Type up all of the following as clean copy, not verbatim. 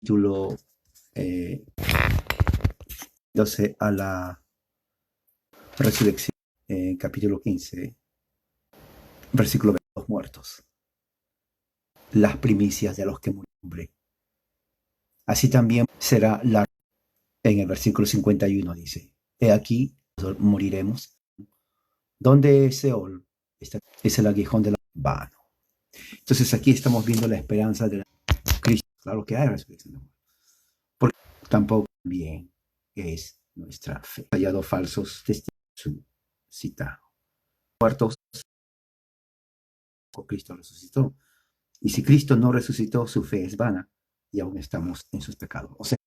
Título 12 a la resurrección, capítulo 15, versículo 20, los muertos, las primicias de los que murieron. Así también será en el versículo 51 dice, he aquí, moriremos. ¿Dónde es Seol? Es el aguijón de la vano. Entonces aquí estamos viendo la esperanza de Cristo. Claro que hay resurrección, porque tampoco bien es nuestra fe. Hallado falsos testigos citados. Muertos, Cristo resucitó. Y si Cristo no resucitó, su fe es vana y aún estamos en sus pecados. O sea,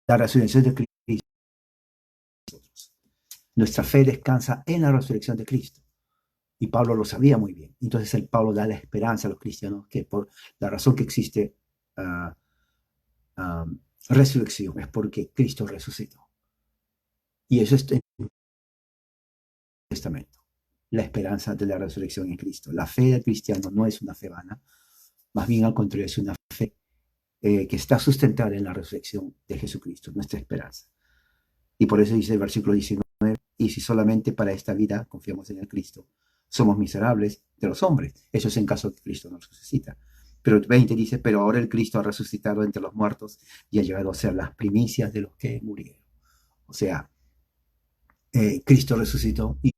la resurrección de Cristo, nuestra fe descansa en la resurrección de Cristo. Y Pablo lo sabía muy bien. Entonces el Pablo da la esperanza a los cristianos que por la razón que existe uh, resurrección es porque Cristo resucitó. Y eso es en el Testamento, la esperanza de la resurrección en Cristo. La fe del cristiano no es una fe vana, más bien al contrario, es una fe que está sustentada en la resurrección de Jesucristo, nuestra esperanza. Y por eso dice el versículo 19, y si solamente para esta vida confiamos en el Cristo, somos miserables de los hombres. Eso es en caso que Cristo nos resucita. Pero el 20 dice, pero ahora el Cristo ha resucitado entre los muertos y ha llegado a ser las primicias de los que murieron. O sea, Cristo resucitó y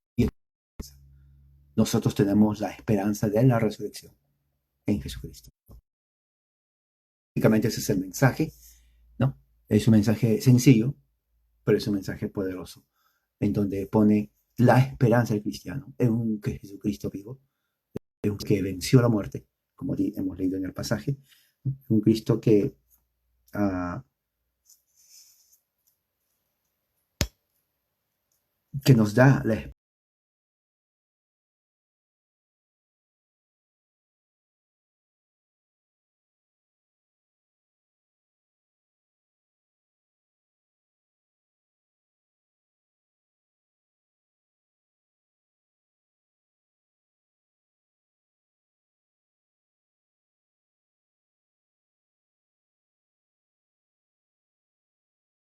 nosotros tenemos la esperanza de la resurrección en Jesucristo. Básicamente ese es el mensaje, ¿no? Es un mensaje sencillo, pero es un mensaje poderoso, en donde pone la esperanza del cristiano en un Jesucristo vivo, en un que venció la muerte, como hemos leído en el pasaje, un Cristo que nos da la esperanza.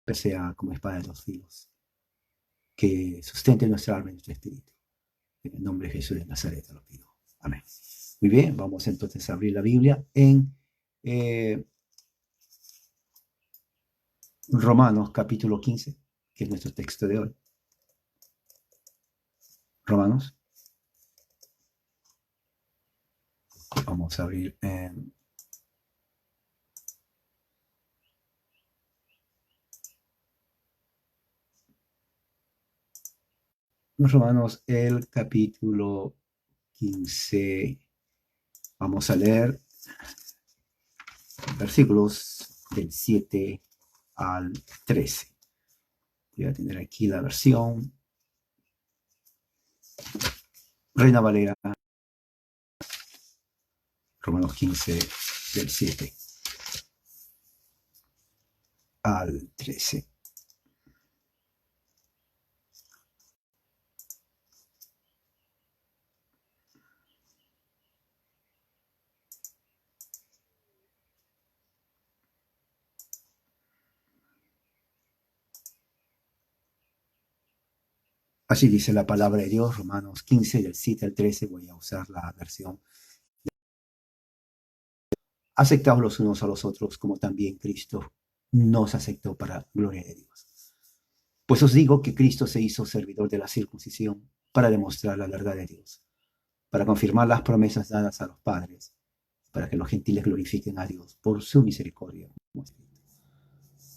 Que sea como espada de dos filos, que sustente nuestra alma y nuestro espíritu. En el nombre de Jesús de Nazaret te lo pido. Amén. Muy bien, vamos entonces a abrir la Biblia en Romanos capítulo 15, que es nuestro texto de hoy. Romanos. Vamos a abrir en Romanos el capítulo 15. Vamos a leer versículos del 7 al 13. Voy a tener aquí la versión Reina Valera, Romanos 15, del 7 al 13. Así dice la palabra de Dios, Romanos 15, del 7 al 13. Voy a usar la versión. Aceptaos los unos a los otros, como también Cristo nos aceptó para gloria de Dios. Pues os digo que Cristo se hizo servidor de la circuncisión para demostrar la verdad de Dios, para confirmar las promesas dadas a los padres, para que los gentiles glorifiquen a Dios por su misericordia.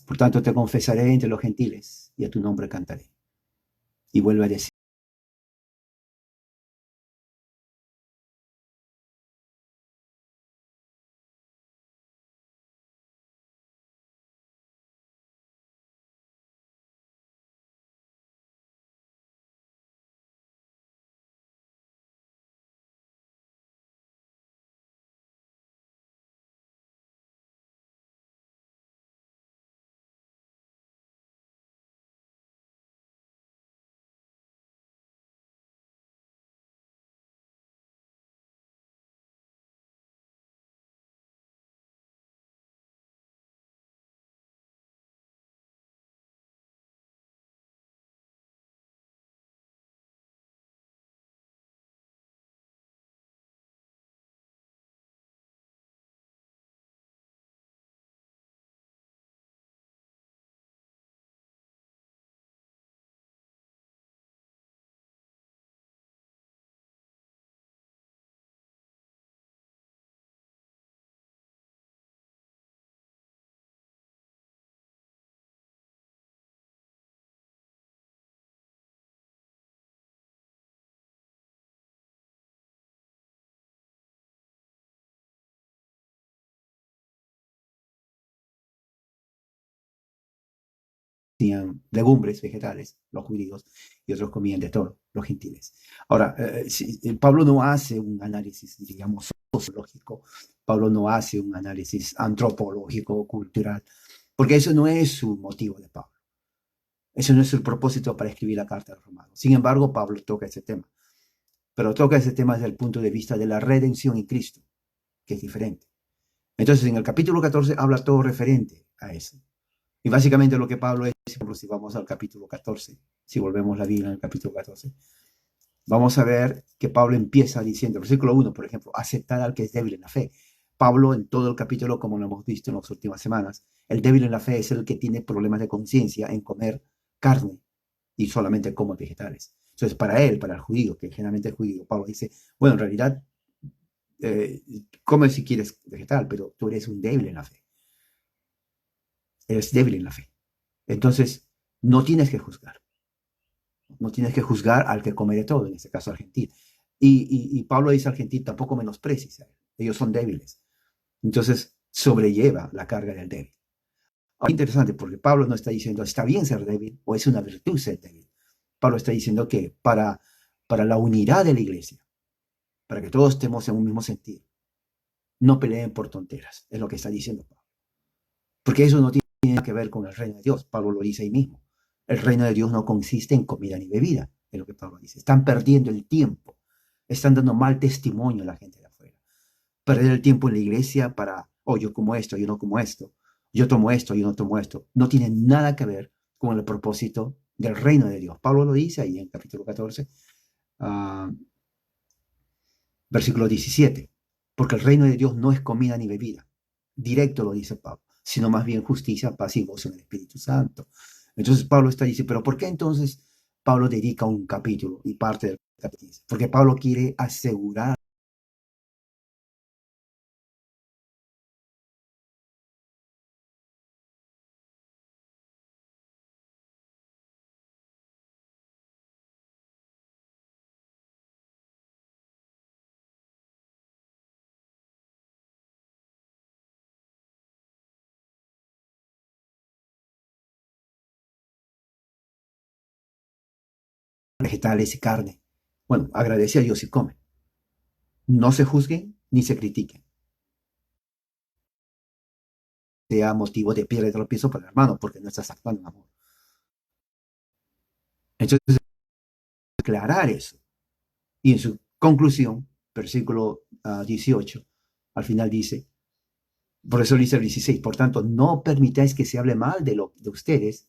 Por tanto, te confesaré entre los gentiles y a tu nombre cantaré. Y vuelve a decir, comían legumbres, vegetales, los judíos, y otros comían de todo, los gentiles. Ahora, Pablo no hace un análisis, digamos, sociológico, Pablo no hace un análisis antropológico, cultural, porque eso no es su motivo de Pablo. Eso no es el propósito para escribir la carta a los romanos. Sin embargo, Pablo toca ese tema, pero toca ese tema desde el punto de vista de la redención en Cristo, que es diferente. Entonces, en el capítulo 14 habla todo referente a eso. Y básicamente lo que Pablo es, si vamos al capítulo 14, si volvemos la Biblia en el capítulo 14, vamos a ver que Pablo empieza diciendo, versículo 1, por ejemplo, aceptar al que es débil en la fe. Pablo en todo el capítulo, como lo hemos visto en las últimas semanas, el débil en la fe es el que tiene problemas de conciencia en comer carne y solamente come vegetales. Entonces, para él, para el judío, que generalmente es judío, Pablo dice, bueno, en realidad, come si quieres vegetal, pero tú eres un débil en la fe. Eres débil en la fe. Entonces, no tienes que juzgar. No tienes que juzgar al que come de todo, en este caso al gentil. Y Pablo dice al gentil, tampoco menosprecies a él. Ellos son débiles. Entonces, sobrelleva la carga del débil. Ahora, interesante, porque Pablo no está diciendo, está bien ser débil o es una virtud ser débil. Pablo está diciendo que para la unidad de la iglesia, para que todos estemos en un mismo sentido, no peleen por tonteras, es lo que está diciendo Pablo. Porque eso no tiene nada que ver con el reino de Dios. Pablo lo dice ahí mismo. El reino de Dios no consiste en comida ni bebida, es lo que Pablo dice. Están perdiendo el tiempo. Están dando mal testimonio a la gente de afuera. Perder el tiempo en la iglesia para, oh, yo como esto, yo no como esto. Yo tomo esto, yo no tomo esto. No tiene nada que ver con el propósito del reino de Dios. Pablo lo dice ahí en el capítulo 14, versículo 17. Porque el reino de Dios no es comida ni bebida. Directo lo dice Pablo, sino más bien justicia, paz y gozo en el Espíritu Santo. Entonces Pablo está diciendo, pero ¿por qué entonces Pablo dedica un capítulo y parte del capítulo? Porque Pablo quiere asegurar vegetales y carne. Bueno, agradece a Dios y come. No se juzguen ni se critiquen. Sea motivo de piedra de tropiezo para el hermano, porque no estás actuando en amor. Entonces, aclarar eso. Y en su conclusión, versículo 18, al final dice, por eso dice el 16, por tanto, no permitáis que se hable mal de ustedes,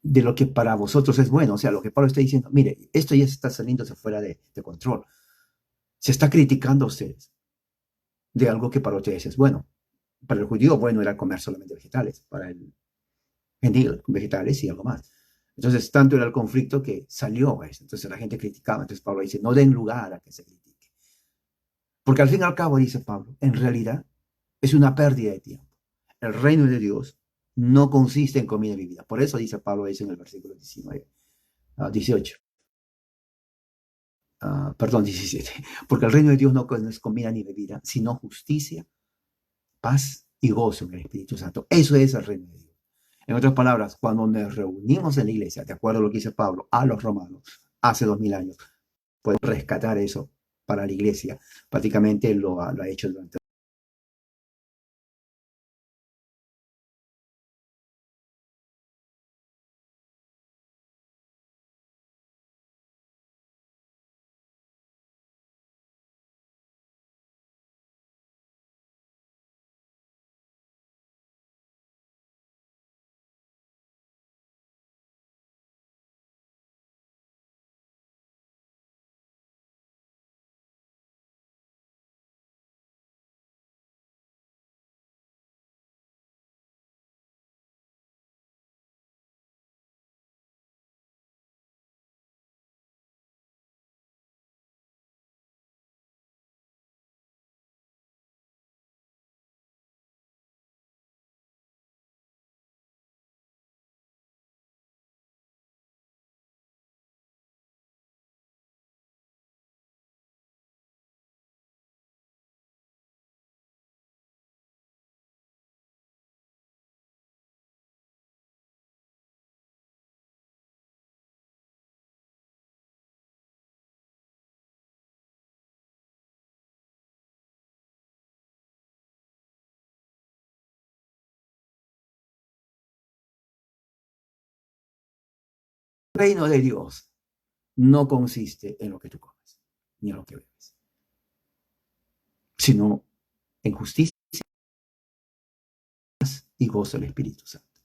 de lo que para vosotros es bueno. O sea, lo que Pablo está diciendo, mire, esto ya está saliéndose fuera de control. Se está criticando a ustedes de algo que para ustedes es bueno. Para el judío, bueno era comer solamente vegetales. Para el gentil, vegetales y algo más. Entonces, tanto era el conflicto que salió eso. Entonces, la gente criticaba. Entonces, Pablo dice, no den lugar a que se critique. Porque al fin y al cabo, dice Pablo, en realidad es una pérdida de tiempo. El reino de Dios no consiste en comida y bebida. Por eso dice Pablo eso en el versículo 19, 18. Perdón, 17. Porque el reino de Dios no es comida ni bebida, sino justicia, paz y gozo en el Espíritu Santo. Eso es el reino de Dios. En otras palabras, cuando nos reunimos en la iglesia, de acuerdo a lo que dice Pablo a los romanos hace 2000 años, podemos rescatar eso para la iglesia. Prácticamente lo ha hecho durante reino de Dios no consiste en lo que tú comes, ni en lo que bebes, sino en justicia y gozo del Espíritu Santo,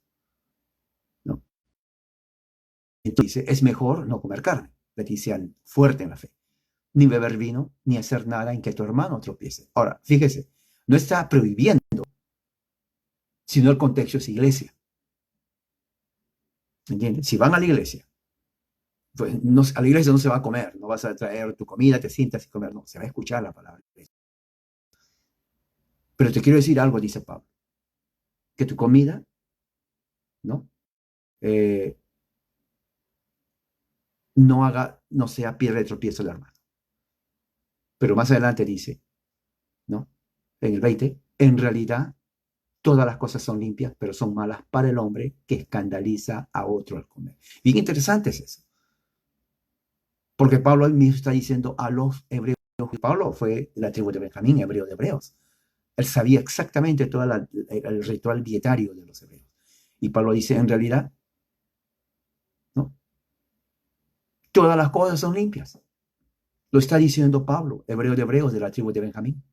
¿no? Entonces dice, es mejor no comer carne, le dice al fuerte en la fe, ni beber vino, ni hacer nada en que tu hermano tropiece. Ahora, fíjese, no está prohibiendo, sino el contexto es iglesia, ¿entiendes? Si van a la iglesia, pues no, a la iglesia no se va a comer, no vas a traer tu comida, te sientas y comer, no, se va a escuchar la palabra. Pero te quiero decir algo, dice Pablo, que tu comida, ¿no? Eh, no sea piedra de tropiezo del hermano. Pero más adelante dice, ¿no? En el 20, en realidad todas las cosas son limpias, pero son malas para el hombre que escandaliza a otro al comer. Bien interesante es eso. Porque Pablo mismo está diciendo a los hebreos, Pablo fue de la tribu de Benjamín, hebreo de hebreos. Él sabía exactamente todo el ritual dietario de los hebreos. Y Pablo dice, en realidad, ¿no? Todas las cosas son limpias. Lo está diciendo Pablo, hebreo de hebreos de la tribu de Benjamín,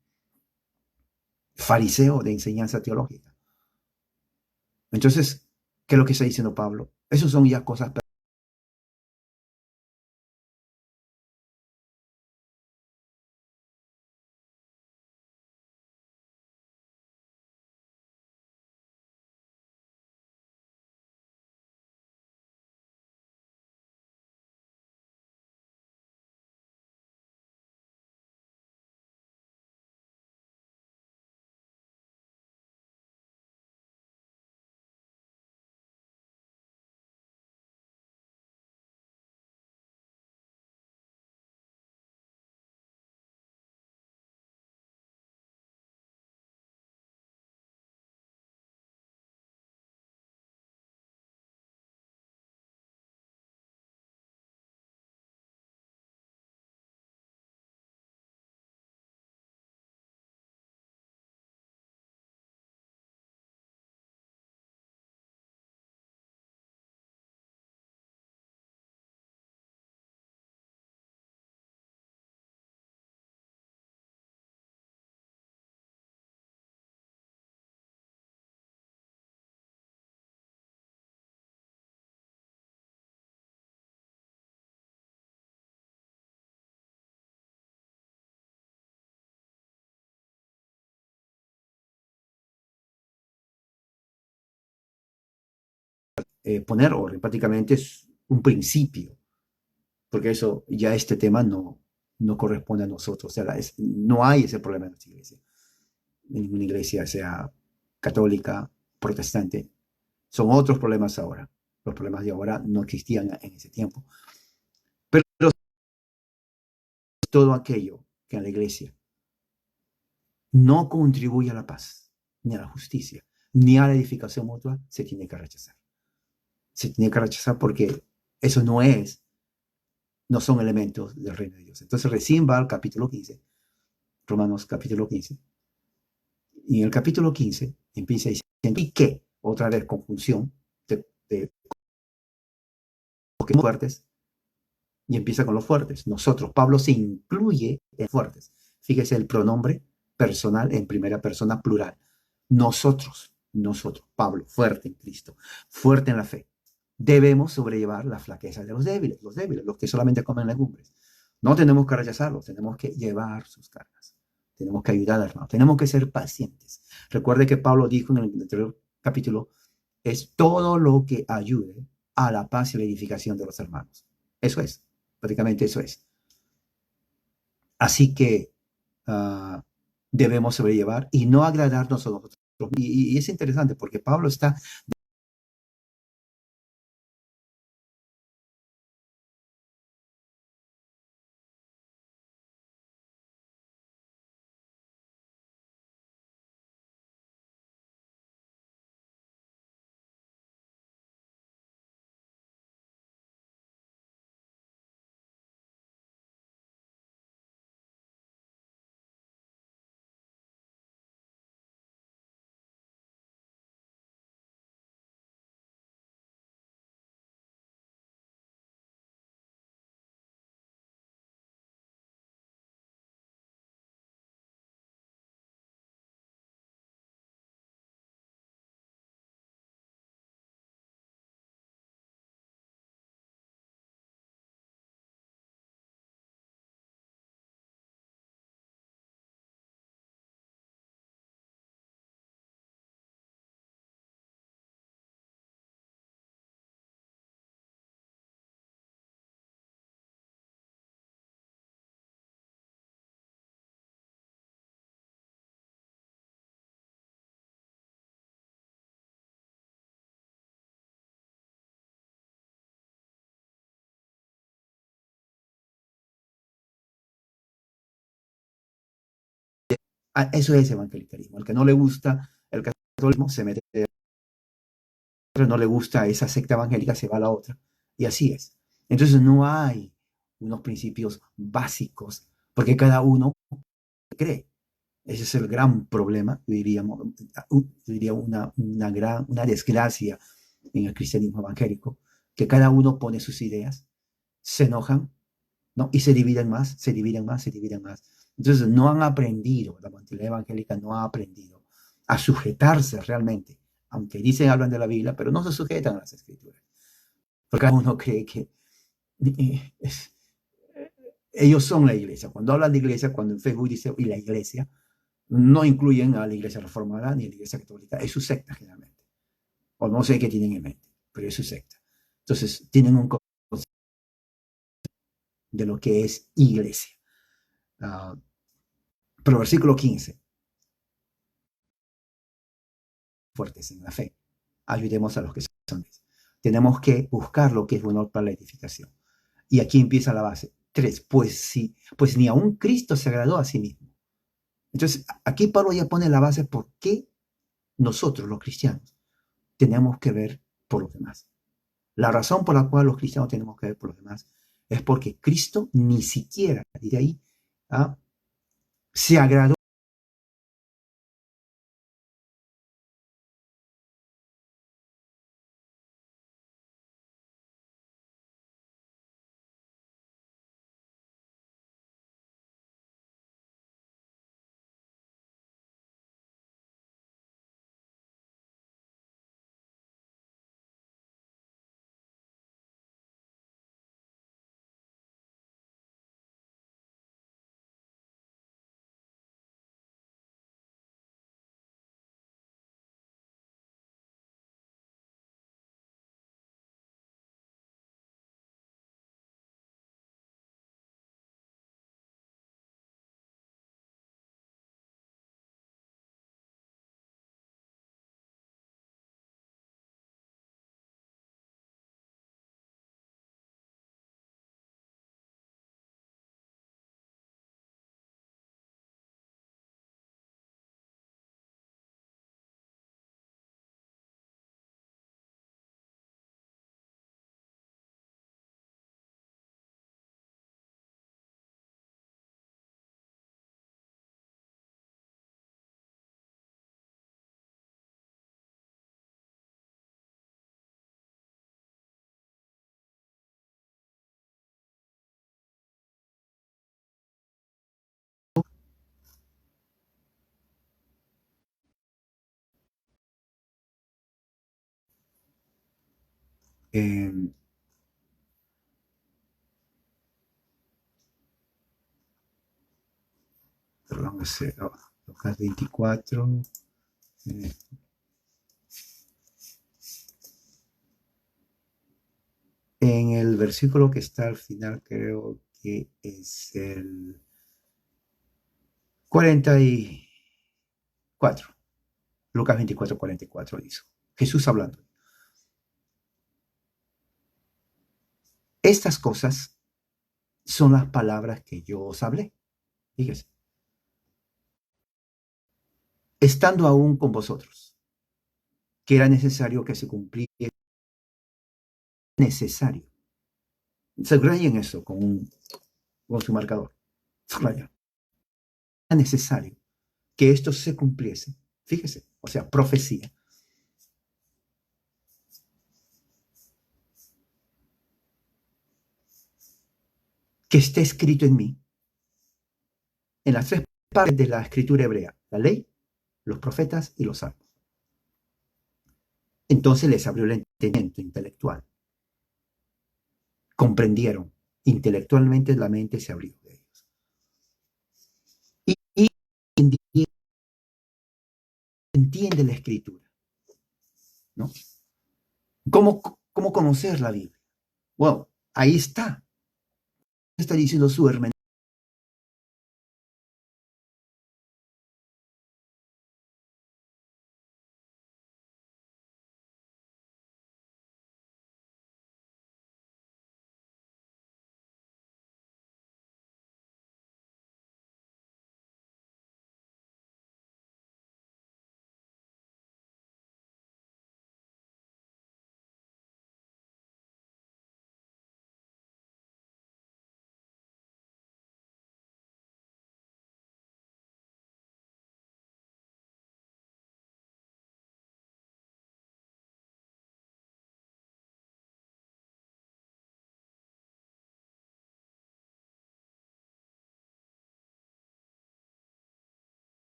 fariseo de enseñanza teológica. Entonces, ¿qué es lo que está diciendo Pablo? Esas son ya cosas. Poner orden, prácticamente es un principio, porque eso ya este tema no corresponde a nosotros, o sea, no hay ese problema en nuestra iglesia, en ninguna iglesia, sea católica, protestante, son otros problemas ahora, los problemas de ahora no existían en ese tiempo, pero todo aquello que en la iglesia no contribuye a la paz, ni a la justicia, ni a la edificación mutua, se tiene que rechazar. Se tiene que rechazar porque eso no son elementos del reino de Dios. Entonces recién va al capítulo 15, Romanos capítulo 15, y en el capítulo 15 empieza diciendo, ¿y qué? Otra vez conjunción de los fuertes, y empieza con los fuertes. Nosotros, Pablo se incluye en fuertes. Fíjese el pronombre personal en primera persona plural. Nosotros, Pablo, fuerte en Cristo, fuerte en la fe. Debemos sobrellevar la flaqueza de los débiles, los que solamente comen legumbres. No tenemos que rechazarlos, tenemos que llevar sus cargas. Tenemos que ayudar al hermano, tenemos que ser pacientes. Recuerde que Pablo dijo en el anterior capítulo, es todo lo que ayude a la paz y la edificación de los hermanos. Eso es, prácticamente eso es. Así que debemos sobrellevar y no agradarnos a nosotros. Y es interesante porque Pablo está Eso es evangelicalismo. El que no le gusta el catolicismo se mete, no le gusta esa secta evangélica, se va a la otra. Y así es. Entonces no hay unos principios básicos, porque cada uno cree. Ese es el gran problema, diría una desgracia en el cristianismo evangélico, que cada uno pone sus ideas, se enojan, ¿no? Y se dividen más, se dividen más, se dividen más. Entonces no han aprendido, la mentalidad evangélica no ha aprendido a sujetarse realmente, aunque dicen, hablan de la Biblia, pero no se sujetan a las escrituras. Porque cada uno cree que eh, es, ellos son la iglesia. Cuando hablan de iglesia, cuando en Facebook dice y la iglesia, no incluyen a la iglesia reformada ni a la iglesia católica, es su secta generalmente. O no sé qué tienen en mente, pero es su secta. Entonces tienen un concepto de lo que es iglesia. Uh, pero versículo 15, fuertes en la fe. Ayudemos a los que son. Tenemos que buscar lo que es bueno para la edificación. Y aquí empieza la base. 3, pues ni aún Cristo se agradó a sí mismo. Entonces, aquí Pablo ya pone la base por qué nosotros, los cristianos, tenemos que ver por los demás. La razón por la cual los cristianos tenemos que ver por los demás es porque Cristo ni siquiera, de ahí, ¿ah? Se agradó. Eh, perdón, Lucas 24. eh, en el versículo que está al final, creo que es el 44. Lucas 24, 44 dice. Jesús hablando. Estas cosas son las palabras que yo os hablé. Fíjese. Estando aún con vosotros, que era necesario que se cumpliera. Necesario. Subrayen eso con su marcador. Subrayen. Era necesario que esto se cumpliese. Fíjese, o sea, profecía. Que esté escrito en mí, en las tres partes de la escritura hebrea, la ley, los profetas y los salmos. Entonces les abrió el entendimiento intelectual. Comprendieron. Intelectualmente la mente se abrió de ellos. Y entiende la escritura, ¿no? ¿Cómo conocer la Biblia? Bueno, ahí está. Está diciendo su hermano.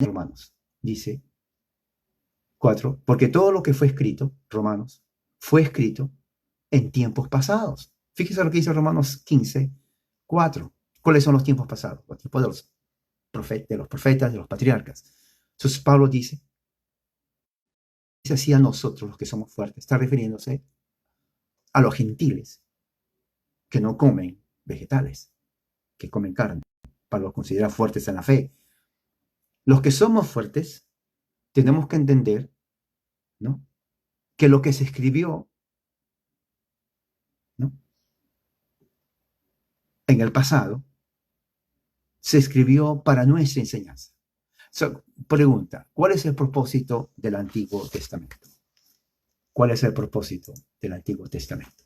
Romanos, dice 4, porque todo lo que fue escrito, Romanos, fue escrito en tiempos pasados. Fíjese lo que dice Romanos 15, 4. ¿Cuáles son los tiempos pasados? Los tiempos de los profetas, de los patriarcas. Entonces Pablo dice así a nosotros los que somos fuertes. Está refiriéndose a los gentiles que no comen vegetales, que comen carne, para los considera fuertes en la fe. Los que somos fuertes tenemos que entender, ¿no?, que lo que se escribió, ¿no?, en el pasado se escribió para nuestra enseñanza. Pregunta, ¿cuál es el propósito del Antiguo Testamento? ¿Cuál es el propósito del Antiguo Testamento?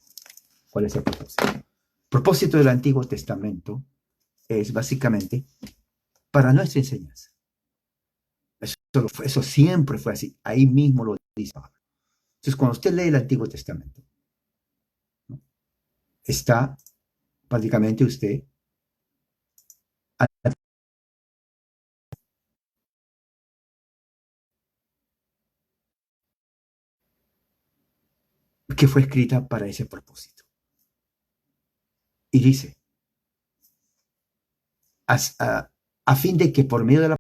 ¿Cuál es el propósito? El propósito del Antiguo Testamento es básicamente para nuestra enseñanza. Eso siempre fue así. Ahí mismo lo dice Pablo. Entonces, cuando usted lee el Antiguo Testamento, ¿no?, está prácticamente usted que fue escrita para ese propósito. Y dice, a fin de que por medio de la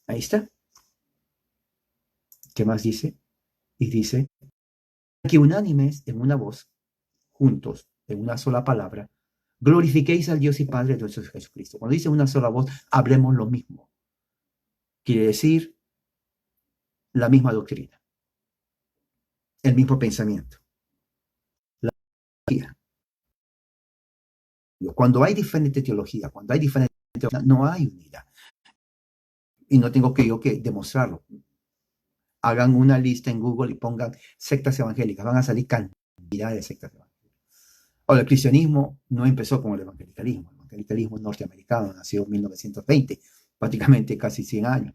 ahí está. ¿Qué más dice? Y dice que unánimes en una voz, juntos, en una sola palabra, glorifiquéis al Dios y Padre de nuestro Jesucristo. Cuando dice una sola voz, hablemos lo mismo. Quiere decir la misma doctrina, el mismo pensamiento. La teología. Cuando hay diferente teología, cuando hay diferente teología, no hay unidad. Y no tengo que yo que demostrarlo. Hagan una lista en Google y pongan sectas evangélicas. Van a salir cantidad de sectas evangélicas. Ahora, el cristianismo no empezó con el evangelicalismo. El evangelicalismo norteamericano nació en 1920, prácticamente casi 100 años.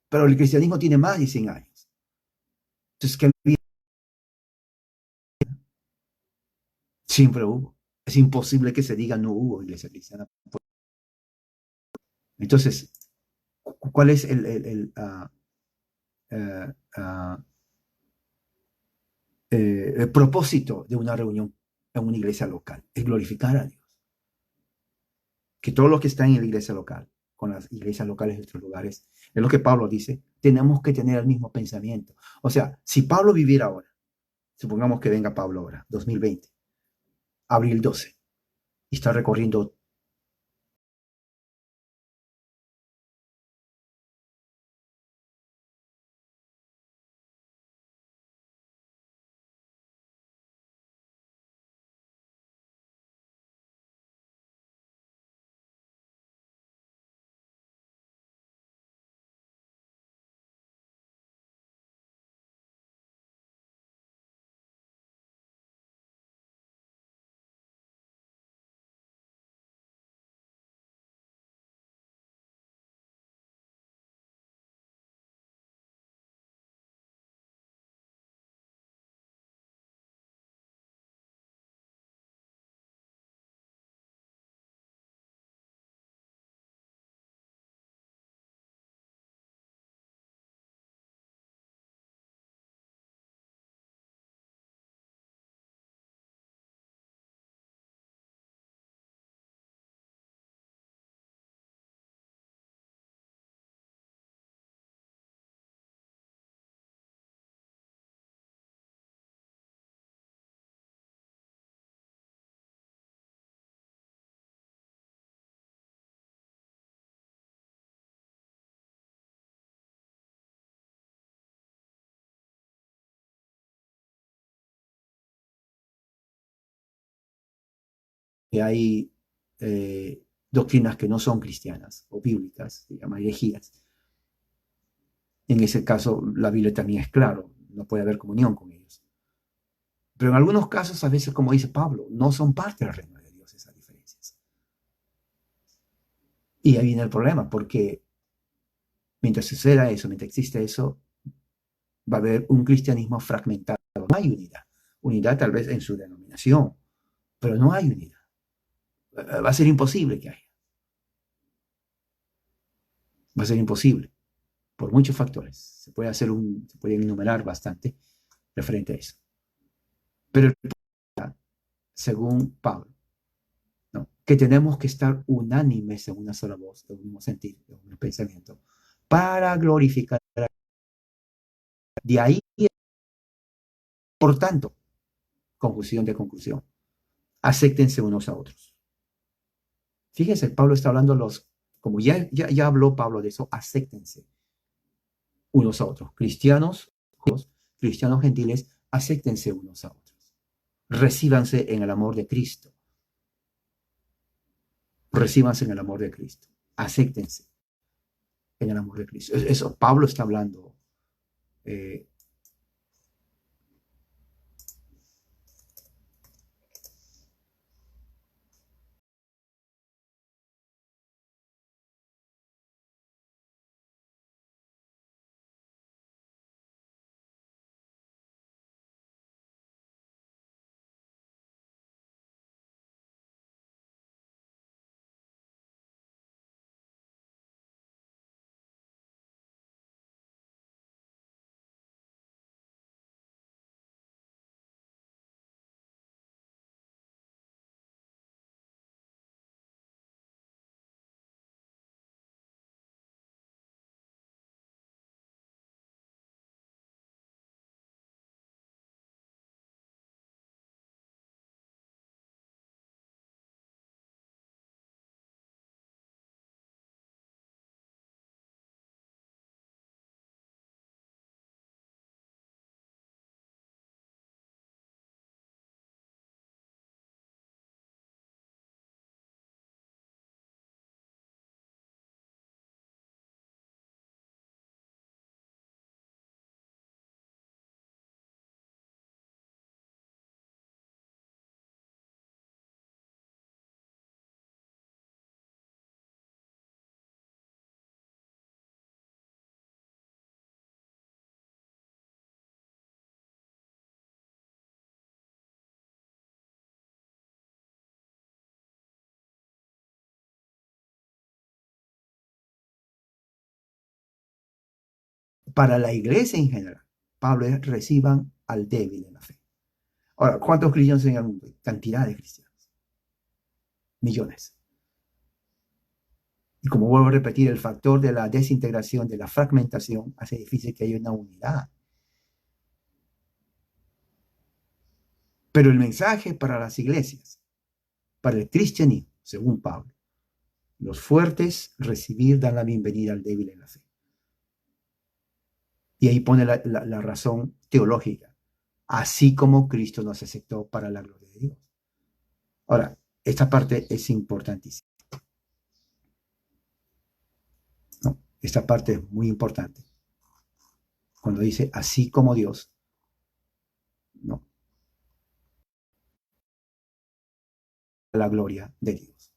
Pero el cristianismo tiene más de 100 años. Entonces, ¿qué siempre hubo? Es imposible que se diga no hubo iglesia cristiana. Entonces, ¿cuál es el propósito de una reunión en una iglesia local? Es glorificar a Dios. Que todo lo que está en la iglesia local, con las iglesias locales de otros lugares, es lo que Pablo dice, tenemos que tener el mismo pensamiento. O sea, si Pablo viviera ahora, supongamos que venga Pablo ahora, 2020, abril 12, y está recorriendo que hay doctrinas que no son cristianas o bíblicas, se llaman herejías. En ese caso, la Biblia también es claro, no puede haber comunión con ellos. Pero en algunos casos, a veces, como dice Pablo, no son parte del reino de Dios esas diferencias. Y ahí viene el problema, porque mientras suceda eso, mientras existe eso, va a haber un cristianismo fragmentado. No hay unidad. Unidad tal vez en su denominación, pero no hay unidad. Va a ser imposible que haya. Va a ser imposible por muchos factores. Se puede enumerar bastante referente a eso. Pero según Pablo, ¿no? Que tenemos que estar unánimes en una sola voz, en un mismo sentido, en un pensamiento, para glorificar. De ahí, por tanto, conclusión de conclusión, acéptense unos a otros. Fíjense, Pablo está hablando como ya habló Pablo de eso, acéptense unos a otros. Cristianos, cristianos gentiles, acéptense unos a otros. Recíbanse en el amor de Cristo. Recíbanse en el amor de Cristo. Acéptense en el amor de Cristo. Eso Pablo está hablando. Eh, para la iglesia en general, Pablo es reciban al débil en la fe. Ahora, ¿cuántos cristianos hay en el mundo? Cantidad de cristianos. Millones. Y como vuelvo a repetir, el factor de la desintegración, de la fragmentación, hace difícil que haya una unidad. Pero el mensaje para las iglesias, para el cristianismo, según Pablo, los fuertes dan la bienvenida al débil en la fe. Y ahí pone la razón teológica, así como Cristo nos aceptó para la gloria de Dios. Ahora, esta parte es importantísima. ¿No? Esta parte es muy importante. Cuando dice así como Dios, ¿no? La gloria de Dios.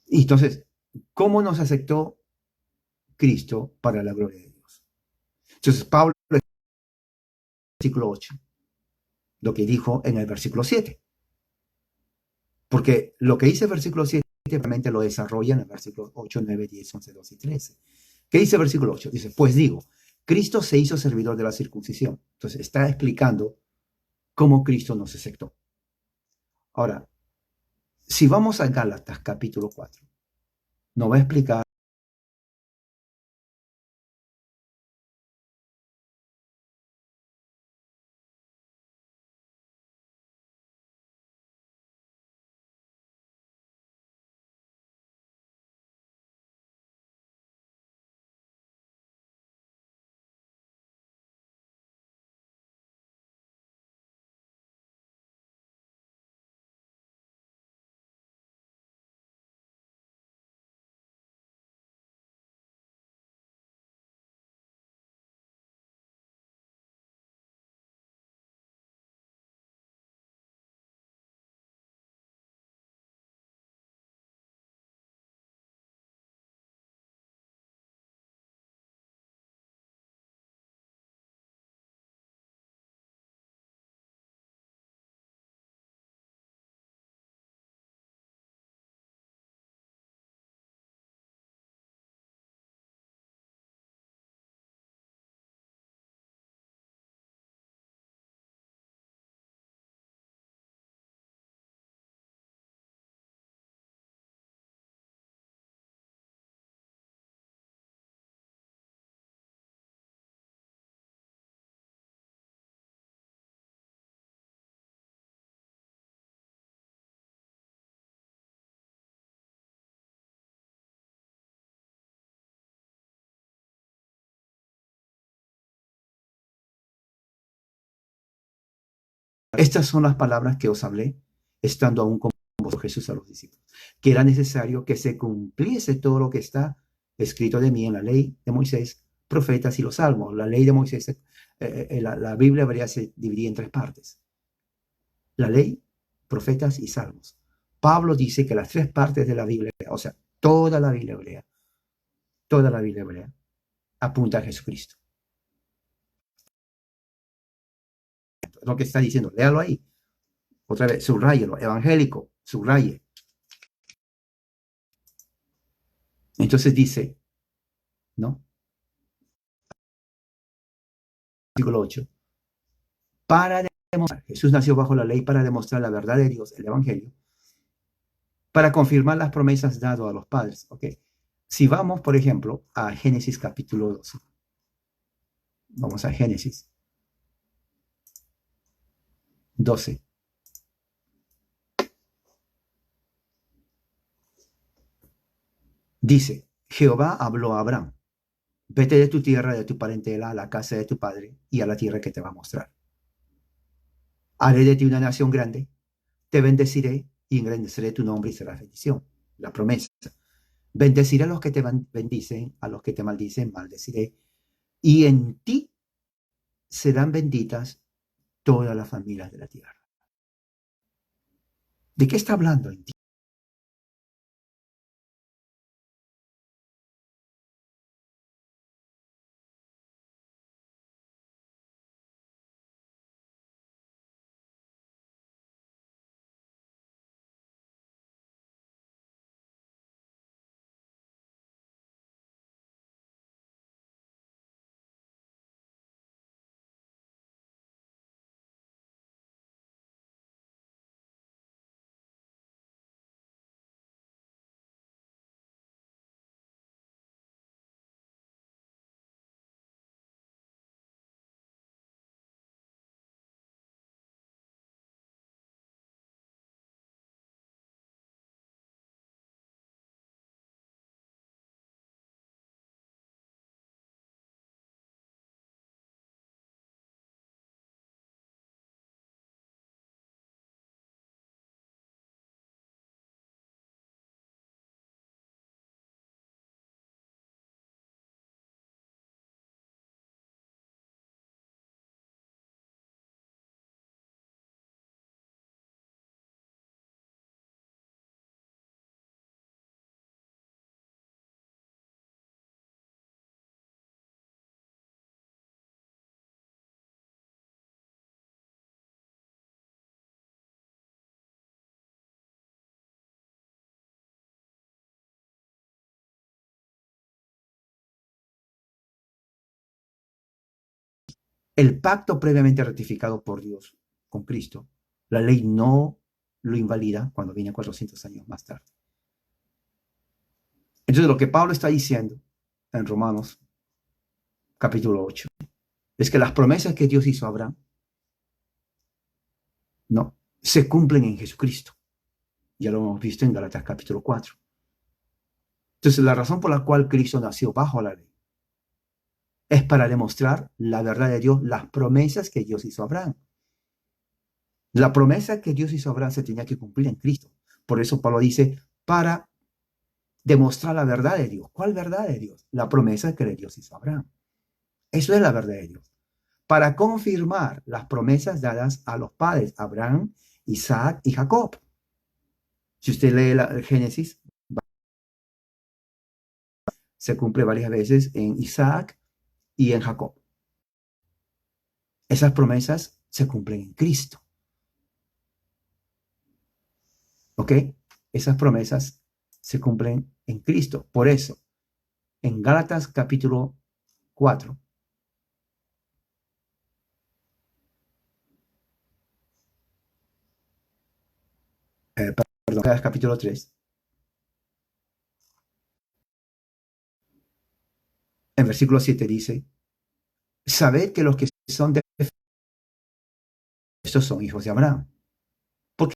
Y entonces, ¿cómo nos aceptó Cristo para la gloria de Dios? Entonces, Pablo, en el versículo 8, lo que dijo en el versículo 7. Porque lo que dice el versículo 7 realmente lo desarrolla en el versículo 8, 9, 10, 11, 12 y 13. ¿Qué dice el versículo 8? Dice, pues digo, Cristo se hizo servidor de la circuncisión. Entonces, está explicando cómo Cristo nos aceptó. Ahora, si vamos a Gálatas capítulo 4, nos va a explicar Estas son las palabras que os hablé, estando aún con vosotros, Jesús a los discípulos, que era necesario que se cumpliese todo lo que está escrito de mí en la ley de Moisés, profetas y los salmos. La ley de Moisés, la Biblia habría se dividida en tres partes: la ley, profetas y salmos. Pablo dice que las tres partes de la Biblia, o sea, toda la Biblia hebrea, apunta a Jesucristo. Lo que está diciendo, léalo ahí. Otra vez, subrayelo, evangélico, subraye. Entonces dice, ¿no? Versículo 8. Para demostrar, Jesús nació bajo la ley para demostrar la verdad de Dios, el evangelio, para confirmar las promesas dadas a los padres. ¿Ok? Si vamos, por ejemplo, a Génesis capítulo 2. Vamos a Génesis 12. Dice, Jehová habló a Abraham: vete de tu tierra, de tu parentela, a la casa de tu padre y a la tierra que te va a mostrar. Haré de ti una nación grande, te bendeciré y engrandeceré tu nombre y serás bendición. La promesa. Bendeciré a los que te bendicen, a los que te maldicen, maldeciré. Y en ti serán benditas todas las familias de la tierra. ¿De qué está hablando en ti? El pacto previamente ratificado por Dios con Cristo, la ley no lo invalida cuando viene 400 años más tarde. Entonces, lo que Pablo está diciendo en Romanos capítulo 8 es que las promesas que Dios hizo a Abraham no se cumplen en Jesucristo. Ya lo hemos visto en Galatas capítulo 4. Entonces, la razón por la cual Cristo nació bajo la ley es para demostrar la verdad de Dios, las promesas que Dios hizo a Abraham. La promesa que Dios hizo a Abraham se tenía que cumplir en Cristo. Por eso Pablo dice, para demostrar la verdad de Dios. ¿Cuál verdad de Dios? La promesa que Dios hizo a Abraham. Eso es la verdad de Dios. Para confirmar las promesas dadas a los padres, Abraham, Isaac y Jacob. Si usted lee el Génesis, se cumple varias veces en Isaac y en Jacob. Esas promesas se cumplen en Cristo. ¿Ok? Esas promesas se cumplen en Cristo. Por eso, en Gálatas capítulo 4, perdón, Gálatas capítulo 3, en versículo 7 dice, sabed que los que son de estos son hijos de Abraham. Porque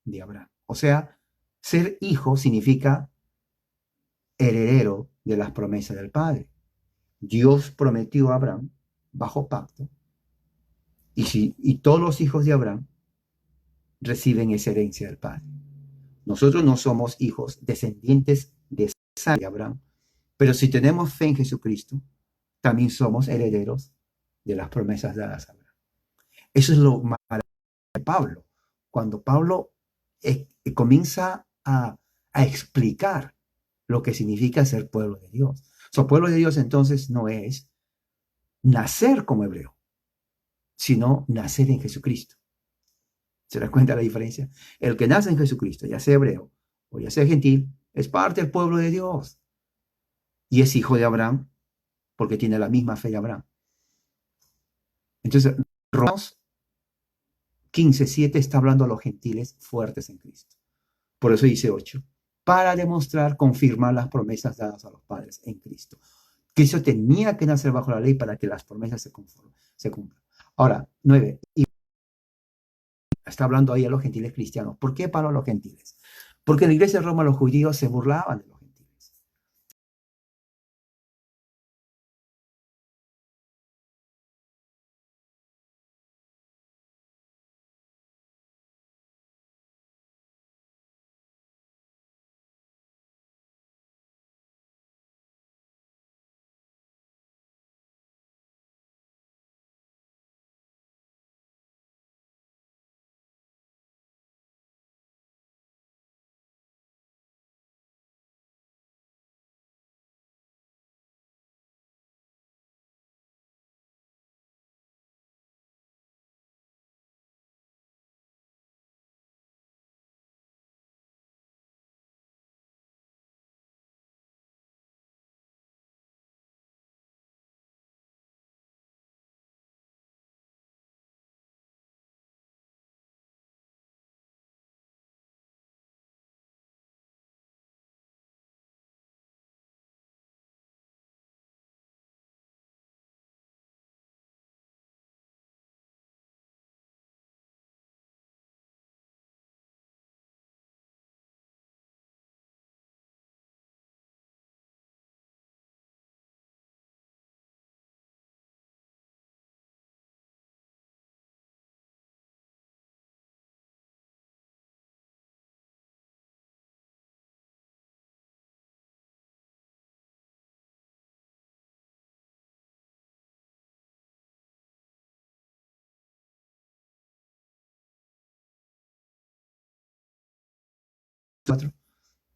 de Abraham. O sea, ser hijo significa heredero de las promesas del Padre. Dios prometió a Abraham bajo pacto y todos los hijos de Abraham reciben esa herencia del Padre. Nosotros no somos hijos descendientes de sangre de Abraham, pero si tenemos fe en Jesucristo, también somos herederos de las promesas dadas a Abraham. Eso es lo maravilloso de Pablo. Cuando Pablo comienza a explicar lo que significa ser pueblo de Dios. Pueblo de Dios entonces no es nacer como hebreo, sino nacer en Jesucristo. ¿Se da cuenta la diferencia? El que nace en Jesucristo, ya sea hebreo o ya sea gentil, es parte del pueblo de Dios y es hijo de Abraham porque tiene la misma fe de Abraham. Entonces, Romanos 15:7 está hablando a los gentiles fuertes en Cristo. Por eso dice 8, para demostrar, confirmar las promesas dadas a los padres en Cristo. Cristo tenía que nacer bajo la ley para que las promesas se cumplan. Ahora, 9, y está hablando ahí a los gentiles cristianos. ¿Por qué para los gentiles? Porque en la iglesia de Roma los judíos se burlaban de los gentiles.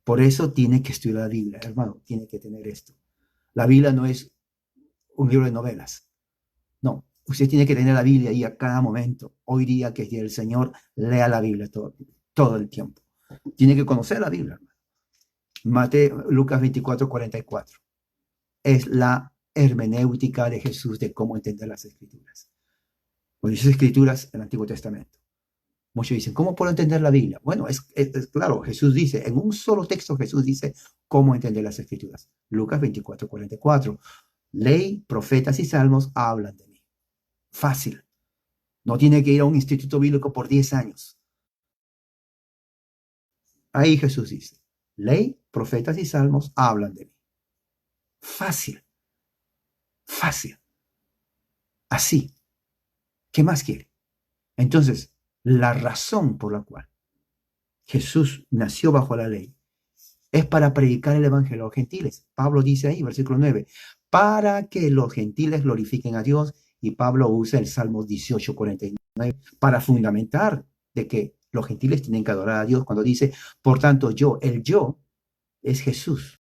Por eso tiene que estudiar la Biblia, hermano, tiene que tener esto. La Biblia no es un libro de novelas. No, usted tiene que tener la Biblia ahí a cada momento. Hoy día que es día del Señor, lea la Biblia todo el tiempo. Tiene que conocer la Biblia, hermano. Lucas 24:44. Es la hermenéutica de Jesús de cómo entender las Escrituras. Pues esas Escrituras en el Antiguo Testamento. Muchos dicen, ¿cómo puedo entender la Biblia? Bueno, es claro, Jesús dice, en un solo texto Jesús dice cómo entender las Escrituras. Lucas 24:44. Ley, profetas y salmos hablan de mí. Fácil. No tiene que ir a un instituto bíblico por 10 años. Ahí Jesús dice, ley, profetas y salmos hablan de mí. Fácil, fácil. Así. ¿Qué más quiere? Entonces, la razón por la cual Jesús nació bajo la ley es para predicar el evangelio a los gentiles. Pablo dice ahí, versículo 9, para que los gentiles glorifiquen a Dios. Y Pablo usa el Salmo 18:49 para fundamentar de que los gentiles tienen que adorar a Dios cuando dice, por tanto, el yo es Jesús.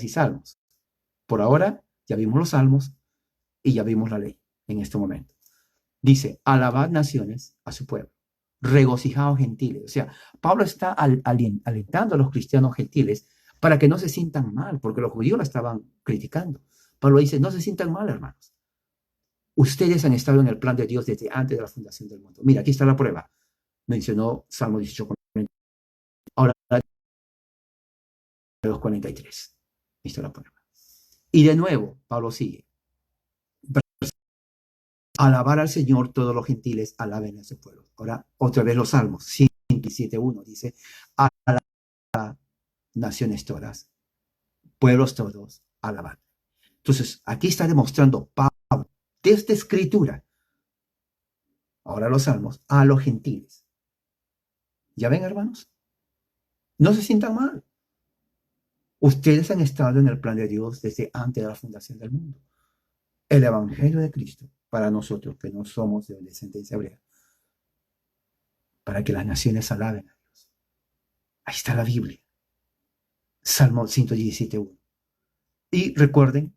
y salmos. Por ahora ya vimos los salmos y ya vimos la ley en este momento. Dice, alabad naciones a su pueblo, regocijaos gentiles. O sea, Pablo está alentando a los cristianos gentiles para que no se sientan mal, porque los judíos la estaban criticando. Pablo dice, no se sientan mal, hermanos. Ustedes han estado en el plan de Dios desde antes de la fundación del mundo. Mira, aquí está la prueba. Mencionó Salmo 18, ahora 2:43. Aquí está la prueba. Y de nuevo, Pablo sigue. Alabar al Señor todos los gentiles, alaben a su pueblo. Ahora, otra vez los salmos, 127:1 dice, alabad naciones todas, pueblos todos, alabar. Entonces, aquí está demostrando Pablo, desde escritura, ahora los salmos, a los gentiles. ¿Ya ven, hermanos? No se sientan mal. Ustedes han estado en el plan de Dios desde antes de la fundación del mundo. El Evangelio de Cristo, para nosotros que no somos de descendencia hebrea, para que las naciones alaben a Dios. Ahí está la Biblia. Salmo 117:1. Y recuerden,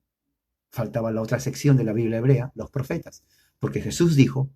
faltaba la otra sección de la Biblia hebrea, los profetas, porque Jesús dijo,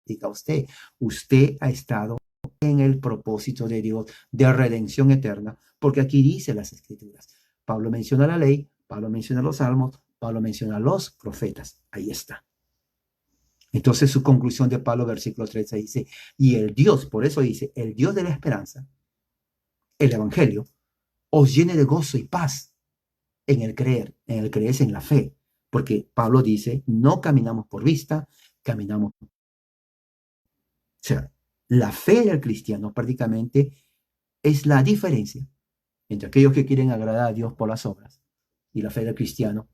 diga usted ha estado en el propósito de Dios de redención eterna, porque aquí dice las escrituras. Pablo menciona la ley, Pablo menciona los salmos, Pablo menciona los profetas. Ahí está. Entonces su conclusión de Pablo, versículo 13, dice, y el Dios, por eso dice, el Dios de la esperanza, el Evangelio, os llene de gozo y paz en el creer en la fe, porque Pablo dice, no caminamos por vista, caminamos. O sea, la fe del cristiano prácticamente es la diferencia entre aquellos que quieren agradar a Dios por las obras y la fe del cristiano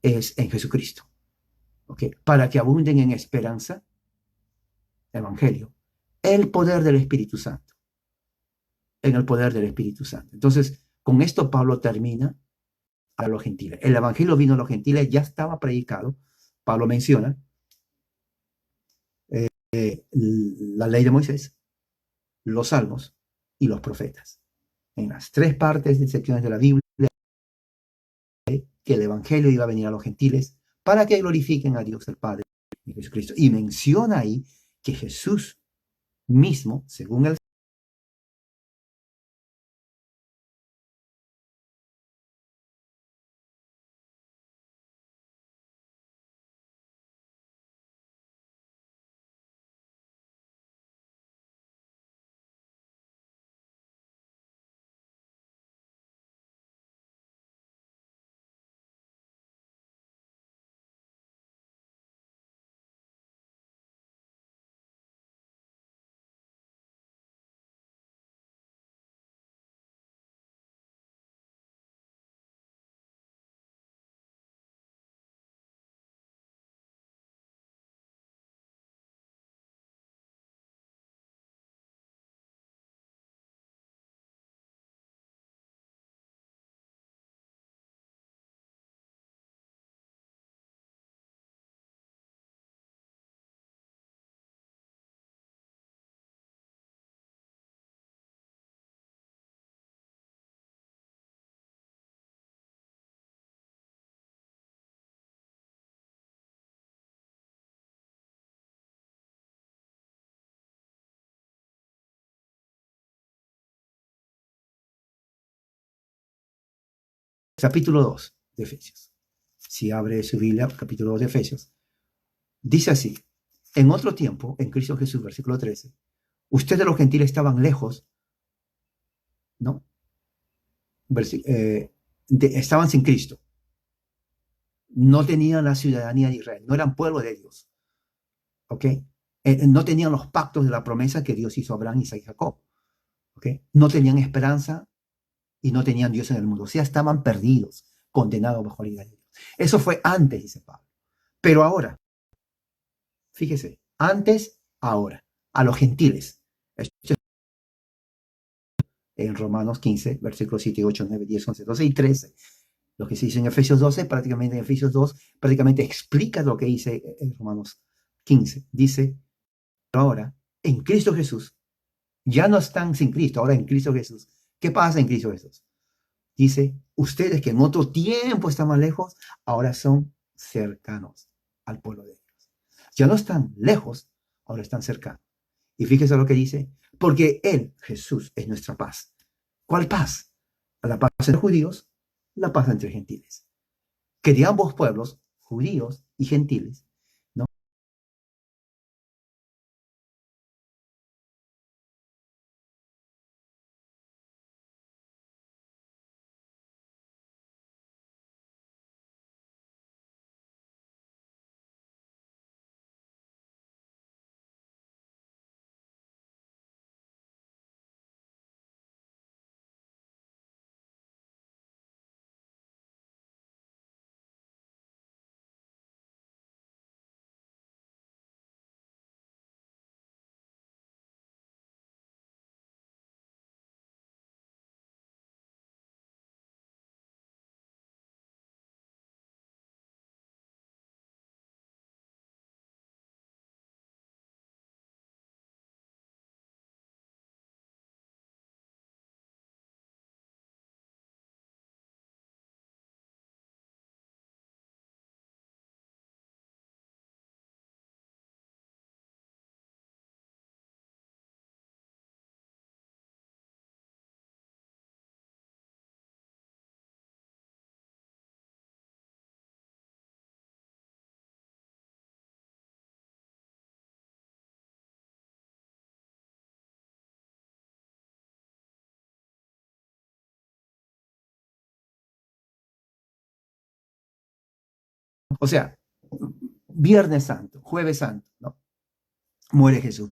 es en Jesucristo. ¿Okay? Para que abunden en esperanza, evangelio, el poder del Espíritu Santo, en el poder del Espíritu Santo. Entonces, con esto Pablo termina a los gentiles. El evangelio vino a los gentiles, ya estaba predicado. Pablo menciona la ley de Moisés, los salmos y los profetas. En las tres partes de secciones de la Biblia, que el evangelio iba a venir a los gentiles para que glorifiquen a Dios el Padre y Jesucristo. Y menciona ahí que Jesús mismo, según el capítulo 2 de Efesios. Si abre su Biblia, capítulo 2 de Efesios, dice así: en otro tiempo, en Cristo Jesús, versículo 13, ustedes los gentiles estaban lejos, ¿no? Estaban sin Cristo, no tenían la ciudadanía de Israel, no eran pueblo de Dios, ¿ok? No tenían los pactos de la promesa que Dios hizo a Abraham, Isaac y Jacob, ¿ok? No tenían esperanza y no tenían Dios en el mundo, o sea, estaban perdidos, condenados bajo la ira de Dios. Eso fue antes, dice Pablo. Pero ahora, fíjese, antes, ahora, a los gentiles. Esto en Romanos 15, versículos 7, 8, 9, 10, 11, 12 y 13. Lo que se dice en Efesios 12, prácticamente en Efesios 2, prácticamente explica lo que dice en Romanos 15. Dice, ahora, en Cristo Jesús, ya no están sin Cristo, ahora en Cristo Jesús. ¿Qué pasa en Cristo Jesús? Dice, ustedes que en otro tiempo estaban lejos, ahora son cercanos al pueblo de Dios. Ya no están lejos, ahora están cercanos. Y fíjese lo que dice, porque Él, Jesús, es nuestra paz. ¿Cuál paz? La paz entre judíos, la paz entre gentiles. Que de ambos pueblos, judíos y gentiles, ¿no? O sea, Viernes Santo, Jueves Santo, ¿no? Muere Jesús.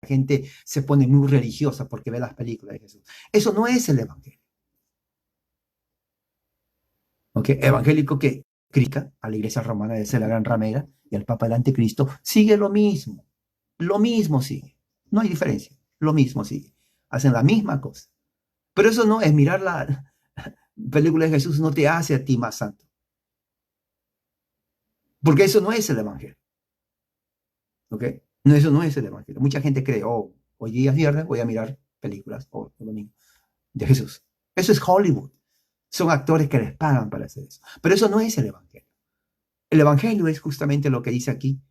La gente se pone muy religiosa porque ve las películas de Jesús. Eso no es el Evangelio. ¿Ok? Evangélico que critica a la iglesia romana de ser la gran ramera y al Papa del Anticristo, sigue lo mismo. Lo mismo sigue. No hay diferencia. Lo mismo sigue. Hacen la misma cosa. Pero eso no es mirar la película de Jesús, no te hace a ti más santo. Porque eso no es el Evangelio. ¿Ok? No, eso no es el Evangelio. Mucha gente cree, oh, hoy día es viernes, voy a mirar películas, o el domingo, de Jesús. Eso es Hollywood. Son actores que les pagan para hacer eso. Pero eso no es el Evangelio. El Evangelio es justamente lo que dice aquí,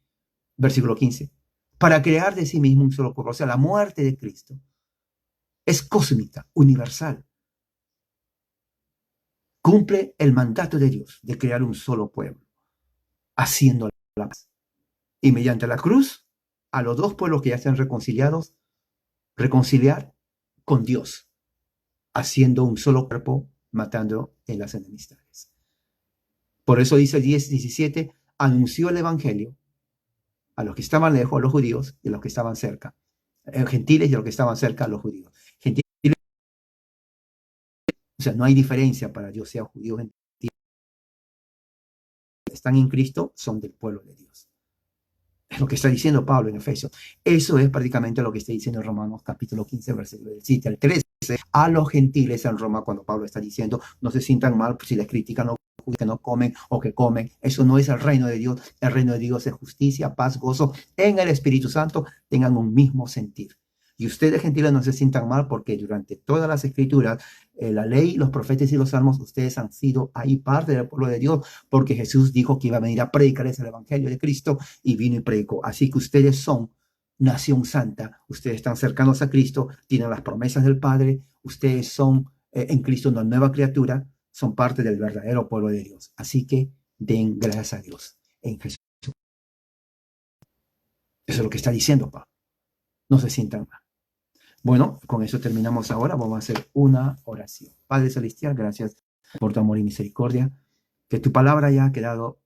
versículo 15, para crear de sí mismo un solo pueblo. O sea, la muerte de Cristo es cósmica, universal. Cumple el mandato de Dios de crear un solo pueblo, haciendo la paz. Y mediante la cruz, a los dos pueblos que ya están reconciliados, reconciliar con Dios, haciendo un solo cuerpo, matando en las enemistades. Por eso dice 10:17, anunció el Evangelio a los que estaban lejos, a los judíos, y a los que estaban cerca. Gentiles y a los que estaban cerca, a los judíos. Gentiles, o sea, no hay diferencia para Dios, sea judío o gentil. Están en Cristo, son del pueblo de Dios. Es lo que está diciendo Pablo en Efesios. Eso es prácticamente lo que está diciendo en Romanos capítulo 15, versículo del 7 al 13. A los gentiles en Roma, cuando Pablo está diciendo, no se sientan mal si les critican o que no comen o que comen. Eso no es el reino de Dios. El reino de Dios es justicia, paz, gozo en el Espíritu Santo. Tengan un mismo sentir. Y ustedes, gentiles, no se sientan mal porque durante todas las escrituras, la ley, los profetas y los salmos, ustedes han sido ahí parte del pueblo de Dios, porque Jesús dijo que iba a venir a predicarles el evangelio de Cristo y vino y predicó. Así que ustedes son nación santa, ustedes están cercanos a Cristo, tienen las promesas del Padre, ustedes son en Cristo una nueva criatura, son parte del verdadero pueblo de Dios. Así que den gracias a Dios en Jesús. Eso es lo que está diciendo Pablo. No se sientan mal. Bueno, con eso terminamos ahora. Vamos a hacer una oración. Padre Celestial, gracias por tu amor y misericordia. Que tu palabra haya quedado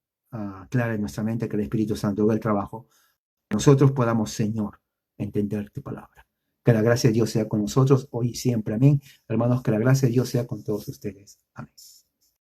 clara en nuestra mente, que el Espíritu Santo haga el trabajo. Que nosotros podamos, Señor, entender tu palabra. Que la gracia de Dios sea con nosotros hoy y siempre. Amén. Hermanos, que la gracia de Dios sea con todos ustedes. Amén.